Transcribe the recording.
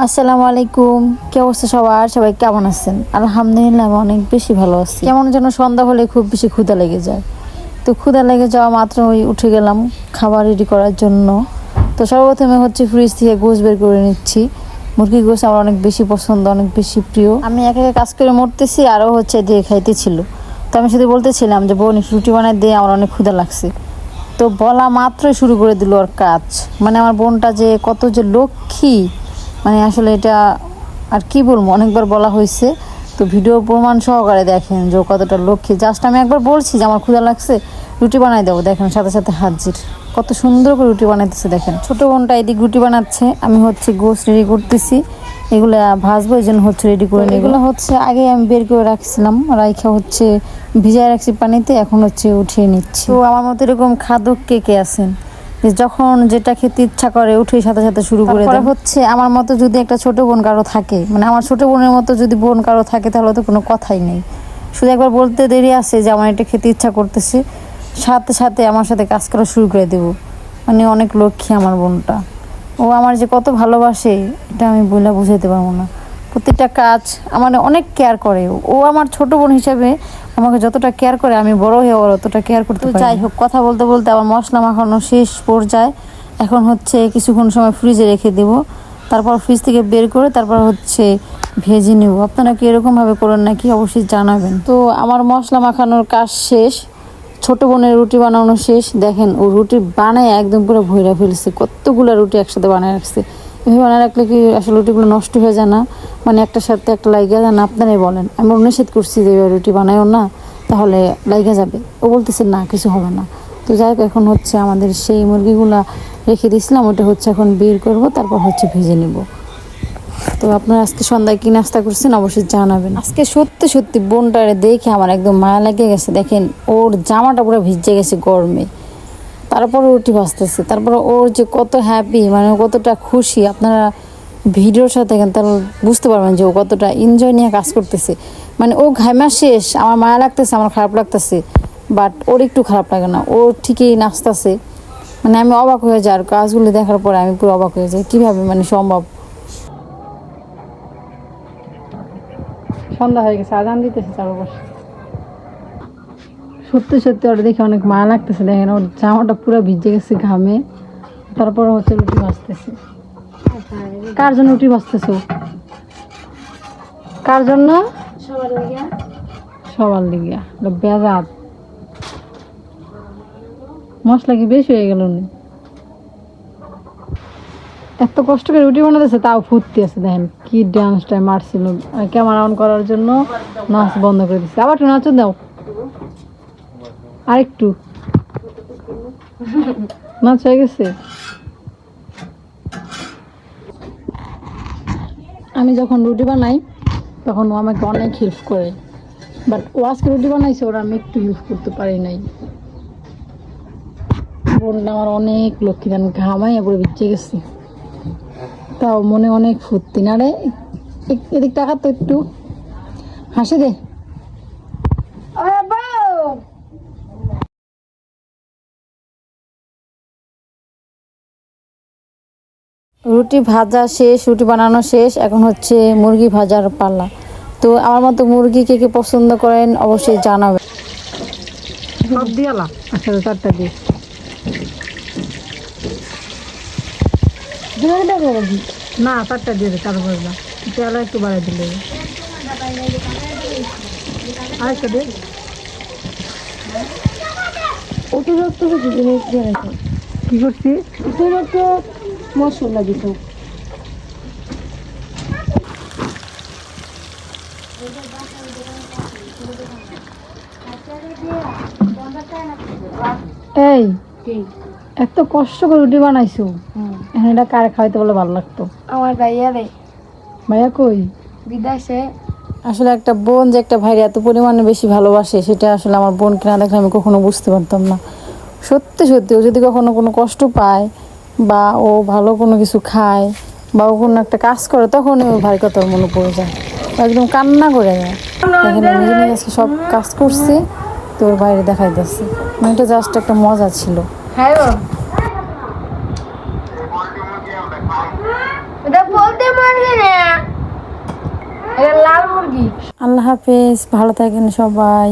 আসসালামু আলাইকুম। কি অবস্থা সবার? সবাই কেমন আছেন? আলহামদুলিল্লাহ আমি অনেক বেশি ভালো আছি। কেমন যেন সন্ধ্যা হলে খুব বেশি ক্ষুধা লেগে যায়। তো ক্ষুধা লেগে যাওয়া মাত্র ওই উঠে গেলাম খাবার রেডি করার জন্য। তো সর্বপ্রথমে হচ্ছে ফ্রিজ থেকে গোশ বের করে নিচ্ছি। মুরগির গোশ আমার অনেক বেশি পছন্দ, অনেক বেশি প্রিয়। আমি একে একে কাজ করে মরতেছি, আরও হচ্ছে দিয়ে খাইতেছিল। তো আমি শুধু বলতেছিলাম যে বোন রুটি বানায় দিয়ে, আমার অনেক ক্ষুধা লাগছে। তো বলা মাত্রই শুরু করে দিল ওর কাজ। মানে আমার বোনটা যে কত যে লক্ষ্মী, মানে আসলে এটা আর কি বলবো, অনেকবার বলা হয়েছে। তো ভিডিও প্রমাণ সহকারে দেখেন যে ও কতটা লক্ষ্মী। জাস্ট আমি একবার বলছি যে আমার ক্ষুধা লাগছে, রুটি বানাই দেবো, দেখেন সাথে সাথে হাজির। কত সুন্দর করে রুটি বানাইতেছে দেখেন। ছোট বোনটা এদিক রুটি বানাচ্ছে, আমি হচ্ছে গোশ রেডি করতেছি। এগুলো ভাজবো, এই জন্য হচ্ছে রেডি করে নিই। এগুলো হচ্ছে আগে আমি বের করে রাখছিলাম, রাইখা হচ্ছে ভিজায় রাখছি পানিতে, এখন হচ্ছে উঠিয়ে নিচ্ছি। তো আমার মতো এরকম খাদক কে কে আছেন যে যখন যেটা খেতে ইচ্ছা করে উঠে সাথে সাথে শুরু করে দেয়। হচ্ছে আমার মতো যদি একটা ছোট বোন কারো থাকে, মানে আমার ছোট বোনের মতো যদি বোন কারো থাকে, তাহলে তো কোনো কথাই নেই। শুধু একবার বলতে দেরি আছে যে আমার এটা খেতে ইচ্ছা করতেছে, সাথে সাথে আমার সাথে কাজ করা শুরু করে দেবো। মানে অনেক লক্ষ্মী আমার বোনটা। ও আমার যে কত ভালোবাসে এটা আমি বলে বুঝাইতে পারবো না। প্রত্যেকটা কাজ আমার অনেক কেয়ার করে। ও আমার ছোট বোন হিসাবে আমাকে যতটা কেয়ার করে, আমি বড় হয়ে ওর অতটা কেয়ার করতে পারি। যাই হোক, কথা বলতে বলতে আমার মশলা মাখানো শেষ পর্যায়ে। এখন হচ্ছে কিছুক্ষণ সময় ফ্রিজে রেখে দেব, তারপর ফ্রিজ থেকে বের করে তারপর হচ্ছে ভেজে নেব। আপনারা কি এরকমভাবে করেন নাকি অবশ্যই জানাবেন। তো আমার মশলা মাখানোর কাজ শেষ, ছোট বোনের রুটি বানানো শেষ। দেখেন ও রুটি বানায় একদম পুরো ভইরা ফেলছে, কতগুলো রুটি একসাথে বানায় রাখছে। এভাবে বানায় রাখলে কি আসলে রুটিগুলো নষ্ট হয়ে যায় না? মানে একটার সাথে একটা লাইগা যায় না? আপনারাই বলেন। আমি নিষেধ করছি যে রুটি বানায়ও না, তাহলে লাইগা যাবে। ও বলতেছে না, কিছু হবে না। তো যাই হোক, এখন হচ্ছে আমাদের সেই মুরগিগুলা রেখে দিয়েছিলাম, ওটা হচ্ছে এখন বের করব, তারপর হচ্ছে ভেজে নিব। তো আপনারা আজকে সন্ধ্যায় কি নাস্তা করছেন অবশ্যই জানাবেন। আজকে সত্যি সত্যি বোনটারে দেখে আমার একদম মায়া লেগে গেছে। দেখেন ওর জামাটা পুরো ভিজে গেছে গরমে, তারপর রুটি ভাজতেছে। তারপর ওর যে কত হ্যাপি, মানে কতটা খুশি, আপনারা ভিডিওর সাথে দেখেন তাহলে বুঝতে পারবেন যে ও কতটা এনজয় নিয়ে কাজ করতেছে। মানে ও ঘাইমা শেষ, আমার মায়া লাগতেছে, আমার খারাপ লাগতেছে, বাট ওর একটু খারাপ লাগে না, ও ঠিকই নাচতেছে। মানে আমি অবাক হয়ে যাই, আর কাজগুলি দেখার পরে আমি পুরো অবাক হয়ে যাই, কীভাবে মানে সম্ভব। সন্ধ্যা হয়ে গেছে, আজান দিতেছে চারপাশে। সত্যি সত্যি ওটা দেখে অনেক মায়া লাগতেছে। দেখেন ওর জামাটা পুরো ভিজে গেছে ঘামে, তারপর হচ্ছে রুটি ভাজতেছে। কার জন্য রুটি ভাজতেছো? কার জন্য? সবার লিগিয়া বেজাত। মশলা কি বেশি হয়ে গেল না? এত কষ্ট করে রুটি বানাতেছে, তাও ফুটতে আছে। দেখেন কি ডান্সটা মারছিল, ক্যামেরা অন করার জন্য নাচ বন্ধ করে দিচ্ছে। আবার একটু নাচো দাও, আরেকটু নাচ হয়ে গেছে। আমি যখন রুটি বানাই তখন ও আমাকে অনেক হেল্প করে, বাট ও আজকে রুটি বানাইছে, ওরা আমি একটু হেল্প করতে পারি নাই। বোনটা আমার অনেক লক্ষ্মী, দেন ঘামাই পুরো ভিজে গেছি, তাও মনে অনেক ফুর্তি। না রে, এদিক টাকা তো একটু হাসি দে। রুটি ভাজা শেষ, রুটি বানানো শেষ, এখন হচ্ছে মুরগি ভাজার পালা। তো আমার মতো মুরগি কে কে পছন্দ করেন অবশ্যই জানাবেন। সব দিয়ালা, আচ্ছা চারটা দিয়ে না, চারটা দিয়ে দে, চার পাঁচটা তেল একটু বাড়াই দিলে। আরেকটা দে। অতিরিক্ত কি করছি? অতিরিক্ত মশলা দিত। এই এত কষ্ট করে রুটি বানাইছো, এখন এটা কারে খাওয়াইতে বলে ভালো লাগতো? আমার ভাইয়া রে। ভাইয়া কই? বিদেশে। আসলে একটা বোন যে একটা ভাইয়ের এত পরিমাণে বেশি ভালোবাসে, সেটা আসলে আমার বোনকে না দেখলে আমি কখনো বুঝতে পারতাম না। সত্যি সত্যি ও যদি কখনো কোনো কষ্ট পায়, বা ও ভালো কোনো কিছু খায়, বা ও কোনো একটা কাজ করে, তখন ওর ভাইয়ের কথা ওর মনে পড়ে যায়, একদম কান্না করে যায়। এখানে নিজে নিজে আজকে সব কাজ করছে, তো ওর বাইরে দেখাই যাচ্ছে। মানে এটা জাস্ট একটা মজা ছিল। এটা বলতে পারবে লাল মুরগি। আল্লাহ হাফেজ, ভালো থাকেন সবাই।